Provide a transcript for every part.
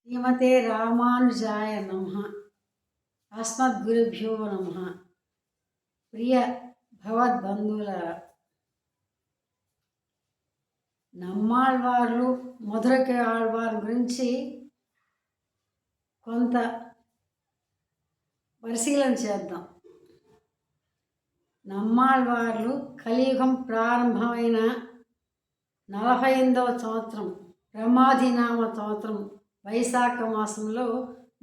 శ్రీమతే రామానుజాయ నమః. అస్మద్గురుభ్యో నమః. ప్రియ భగవద్బంధువుల నమ్మాళ్వార్లు మధురకి ఆళ్వార్ గురించి కొంత పరిశీలన చేద్దాం. నమ్మాళ్వార్లు కలియుగం ప్రారంభమైన 48వ సంవత్సరం బ్రహ్మాదినామ సంవత్సరం వైశాఖ మాసంలో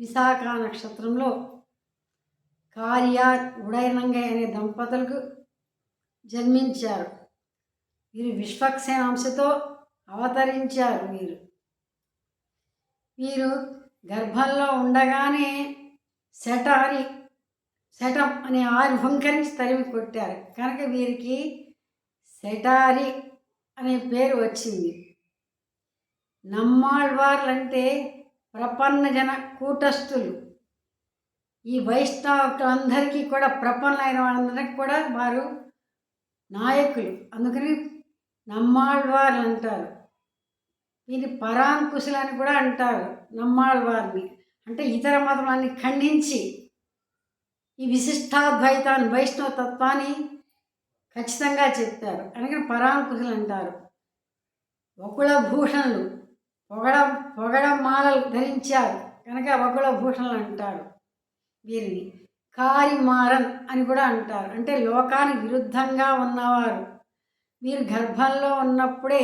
విశాఖ నక్షత్రంలో కార్యార్ ఉడయనంగ అనే దంపతులకు జన్మించారు. వీరు విశ్వక్సేనాంశతో అవతరించారు. వీరు గర్భంలో ఉండగానే శటం అనే ఆయుర్భంకరించి తరిమి కొట్టారు. కనుక వీరికి శటారి అనే పేరు వచ్చింది. నమ్మాళ్వార్లంటే ప్రపన్నజన కూటస్థులు. ఈ వైష్ణవులందరికీ కూడా ప్రపన్నమైన వాళ్ళందరికీ కూడా వారు నాయకులు. అందుకని నమ్మాళ్వార్లు అంటారు. వీరి పరాంకుశులు అని కూడా అంటారు. నమ్మాళ్వారిని అంటే ఇతర మతాన్ని ఖండించి ఈ విశిష్టాద్వైతాన్ని వైష్ణవ తత్వాన్ని ఖచ్చితంగా చెప్పారు. అందుకని పరాంకుశులు అంటారు. వకుళభూషణులు పొగడమాలలు ధరించారు కనుక వకుళభూషణులు అంటారు. వీరిని కారిమారన్ అని కూడా అంటారు. అంటే లోకానికి విరుద్ధంగా ఉన్నవారు. వీరు గర్భంలో ఉన్నప్పుడే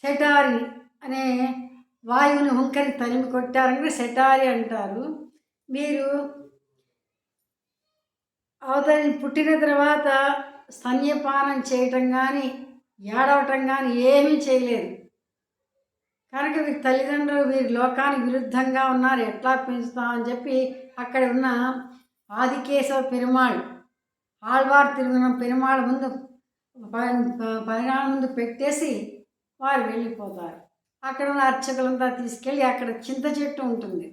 శటారి అనే వాయువుని హుంకరి తరిమి కొట్టారని శటారి అంటారు. వీరు పుట్టిన తర్వాత స్తన్యపానం చేయటం కానీ ఏడవటం కానీ ఏమీ చేయలేదు. కనుక వీరి తల్లిదండ్రులు వీరి లోకానికి విరుద్ధంగా ఉన్నారు, ఎట్లా పెంచుతామని చెప్పి అక్కడ ఉన్న ఆదికేశవ పెరుమాళ్ ఆళ్వార్ తిరుగున పెరుమాళ్ ముందు పరిణామ ముందు పెట్టేసి వారు వెళ్ళిపోతారు. అక్కడ ఉన్న అర్చకులంతా తీసుకెళ్ళి అక్కడ చింత చెట్టు ఉంటుంది,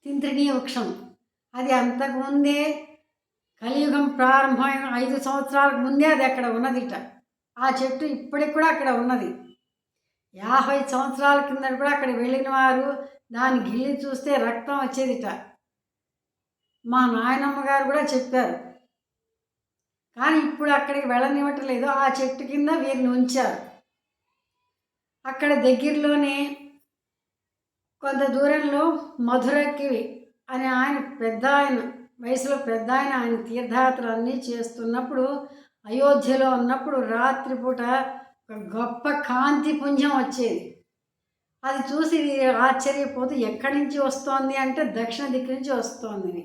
తింత్రిణీ వృక్షం. అది అంతకుముందే కలియుగం ప్రారంభమైన 5 సంవత్సరాలకు ముందే అది అక్కడ ఉన్నదిట. ఆ చెట్టు ఇప్పటికి కూడా అక్కడ ఉన్నది. 50 సంవత్సరాల కింద కూడా అక్కడ వెళ్ళిన వారు దాన్ని గిల్లి చూస్తే రక్తం వచ్చేదిట. మా నాయనమ్మ గారు కూడా చెప్పారు. కానీ ఇప్పుడు అక్కడికి వెళ్ళనివ్వట్లేదు. ఆ చెట్టు కింద వీరిని ఉంచారు. అక్కడ దగ్గరలోనే కొంత దూరంలో మధురకి అని ఆయన పెద్ద ఆయన, వయసులో పెద్ద ఆయన తీర్థయాత్రలు అన్నీ చేస్తున్నప్పుడు అయోధ్యలో ఉన్నప్పుడు రాత్రిపూట ఒక గొప్ప కాంతి పుంజం వచ్చేది. అది చూసి ఆశ్చర్యపోతూ ఎక్కడి నుంచి వస్తోంది అంటే దక్షిణ దిక్కు నుంచి వస్తోందని.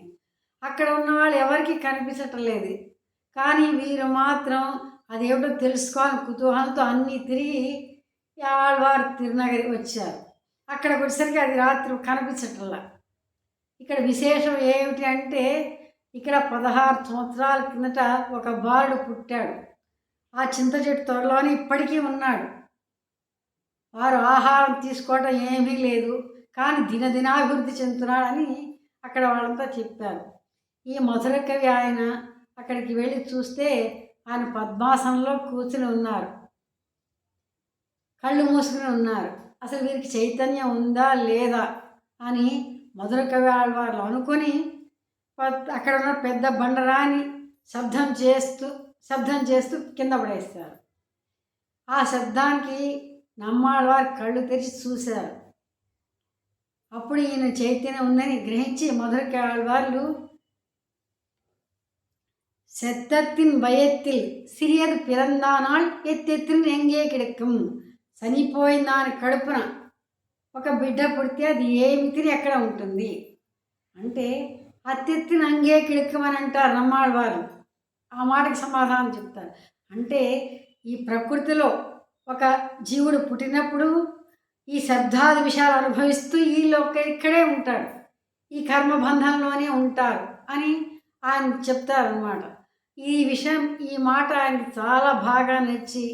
అక్కడ ఉన్న వాళ్ళు ఎవరికి కనిపించటం లేదు. కానీ వీరు మాత్రం అదేమిటో తెలుసుకోవాలని కుతూహలంతో అన్నీ తిరిగి ఆళ్వార్ తిరునగరి వచ్చారు. అక్కడికి వచ్చేసరికి అది రాత్రి కనిపించటంలా. ఇక్కడ విశేషం ఏమిటి అంటే ఇక్కడ 16 సంవత్సరాల కిందట ఒక బాలుడు పుట్టాడు. ఆ చింత చెట్టు తోటలోనే ఇప్పటికీ ఉన్నాడు. వారు ఆహారం తీసుకోవటం ఏమీ లేదు, కానీ దినదినాభివృద్ధి చెందుతున్నాడని అక్కడ వాళ్ళంతా చెప్పారు. ఈ మధుర కవి ఆయన అక్కడికి వెళ్ళి చూస్తే ఆయన పద్మాసనంలో కూర్చుని ఉన్నారు, కళ్ళు మూసుకుని ఉన్నారు. అసలు వీరికి చైతన్యం ఉందా లేదా అని మధుర కవి ఆళ్వార్లు అనుకొని అక్కడ ఉన్న పెద్ద బండరాని శబ్దం చేస్తూ కింద పడేస్తారు. ఆ శబ్దానికి నమ్మాళ్వారు కళ్ళు తెరిచి చూశారు. అప్పుడు ఈయన చైతన్యం ఉందని గ్రహించి మధురకి ఆళ్వార్లు శబ్దத்தின் భయத்தில் సిరియదు పిరందానాల్ ఎత్తెత్తిన ఎంగే కిడకం. చనిపోయిన దాని కడుపున ఒక బిడ్డ పుడితే అది ఏమి తిని ఎక్కడ ఉంటుంది అంటే అత్తెత్తిన అంగే కిడకమని అంటారు నమ్మాళ్వారు. ఆ మాటకి సమాధానం చెప్తారు. అంటే ఈ ప్రకృతిలో ఒక జీవుడు పుట్టినప్పుడు ఈ శబ్దాది విషయాలు అనుభవిస్తూ ఇక్కడే ఉంటాడు, ఈ కర్మబంధంలోనే ఉంటారు అని ఆయన చెప్తారన్నమాట. ఈ విషయం, ఈ మాట ఆయనకి చాలా బాగా నచ్చి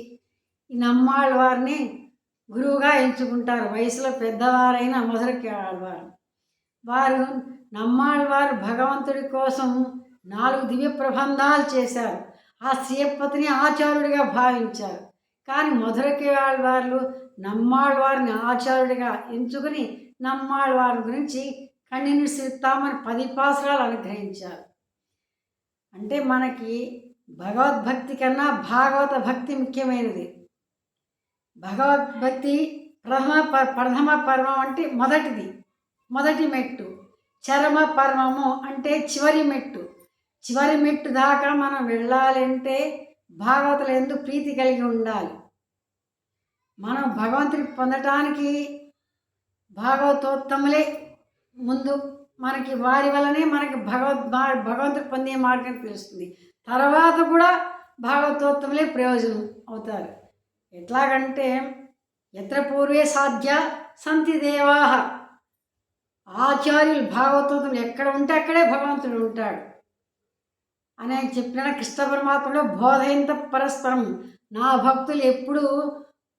ఈ నమ్మాళ్వారిని గురువుగా ఎంచుకుంటారు. వయసులో పెద్దవారైన మధురకి ఆళ్వారు. వారు నమ్మాళ్వారు భగవంతుడి కోసం 4 దివ్య ప్రబంధాలు చేశారు. ఆ శ్రీయప్పతిని ఆచార్యుడిగా భావించారు. కానీ మధురకి ఆళ్వార్లు నమ్మాళ్వారిని ఆచార్యుడిగా ఎంచుకుని నమ్మాళ్ళ వారి గురించి కన్నీరు సిరుతామని 10 పాసురాలు అనుగ్రహించారు. అంటే మనకి భగవద్భక్తి కన్నా భాగవత భక్తి ముఖ్యమైనది. భగవద్భక్తి ప్రథమ పర్వం అంటే మొదటి మెట్టు. చరమ పర్వము అంటే చివరి మెట్టు. చివరి మెట్టు దాకా మనం వెళ్ళాలంటే భాగవతులు ఎందు ప్రీతి కలిగి ఉండాలి. మనం భగవంతుని పొందటానికి భాగవతోత్తములే ముందు మనకి వారి వల్లనే మనకి భగవంతుడు పొందే మార్గం తెలుస్తుంది. తర్వాత కూడా భాగవతోత్తములే ప్రయోజనం అవుతారు. ఎట్లాగంటే ఎత్ర పూర్వే సాధ్య సంతి దేవాహ, ఆచార్యులు భాగవతోత్తములు ఎక్కడ ఉంటే అక్కడే భగవంతుడు ఉంటాడు అని ఆయన చెప్పిన కృష్ణ పరమాత్మలో బోధయంత పరస్పరం, నా భక్తులు ఎప్పుడూ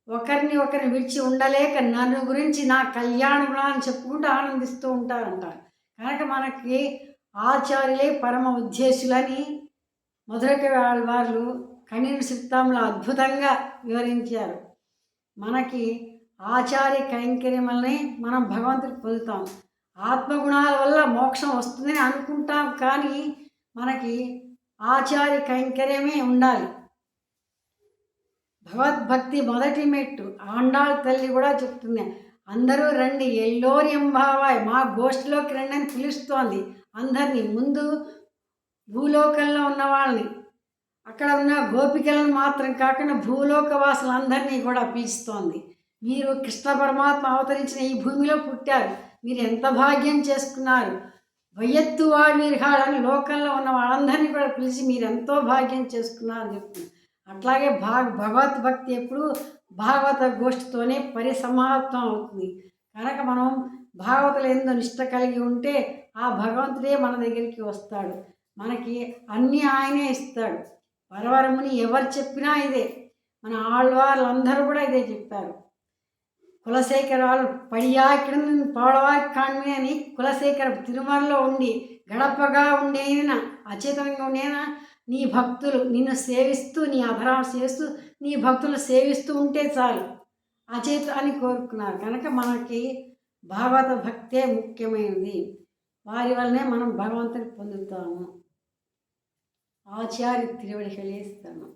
ఒకరిని విడిచి ఉండలేక నన్ను గురించి నా కళ్యాణ గుణాన్ని చెప్పుకుంటూ ఆనందిస్తూ ఉంటారంట. కనుక మనకి ఆచార్యులే పరమ ఉద్దేశులని మధురకవి ఆళ్వార్లు కన్నీరు సిత్తాంలో అద్భుతంగా వివరించారు. మనకి ఆచార్య కైంకర్యం వల్లనే మనం భగవంతుడికి పొందుతాం. ఆత్మగుణాల వల్ల మోక్షం వస్తుందని అనుకుంటాం, కానీ మనకి ఆచార్య కైంకర్యమే ఉండాలి. భగవద్భక్తి మొదటి మెట్టు. ఆండాళ్ తల్లి కూడా చెప్తుంది, అందరూ రండి ఎల్లోరి ఎంబావాయ్, మా గోష్ఠిలోకి రండి అని పిలుస్తోంది అందరినీ. ముందు భూలోకంలో ఉన్న వాళ్ళని, అక్కడ ఉన్న గోపికలను మాత్రం కాకుండా భూలోక వాసులందరినీ కూడా పిలుస్తోంది. మీరు కృష్ణ పరమాత్మ అవతరించిన ఈ భూమిలో పుట్టారు, మీరు ఎంత భాగ్యం చేసుకున్నారు, వయ్యత్తు వాడు మీరు కాడని లోకంలో ఉన్న వాళ్ళందరినీ కూడా పిలిచి మీరు ఎంతో భాగ్యం చేసుకున్నారని చెప్తున్నారు. అట్లాగే భగవద్భక్తి ఎప్పుడు భాగవత గోష్ఠితోనే పరిసమాప్తం అవుతుంది. కనుక మనం భాగవతులు ఎందు నిష్ట కలిగి ఉంటే ఆ భగవంతుడే మన దగ్గరికి వస్తాడు. మనకి అన్నీ ఆయనే ఇస్తాడు. వరవరముని ఎవరు చెప్పినా ఇదే, మన ఆళ్వార్లందరూ కూడా ఇదే చెప్పారు. కులశేఖరాలు పడియాకిడ పౌడవాకి కాణ్మి అని కులశేఖర తిరుమలలో ఉండి గడపగా ఉండేన అచేతనంగా ఉండేనా నీ భక్తులు నిన్ను సేవిస్తూ నీ అధరాలు చేస్తూ నీ భక్తులు సేవిస్తూ ఉంటే చాలు అచేత అని కోరుకున్నారు. కనుక మనకి భాగవత భక్తే ముఖ్యమైనది. వారి వల్లనే మనం భగవంతుని పొందుతాము. ఆచార్య తిరువడిகளே శరణం.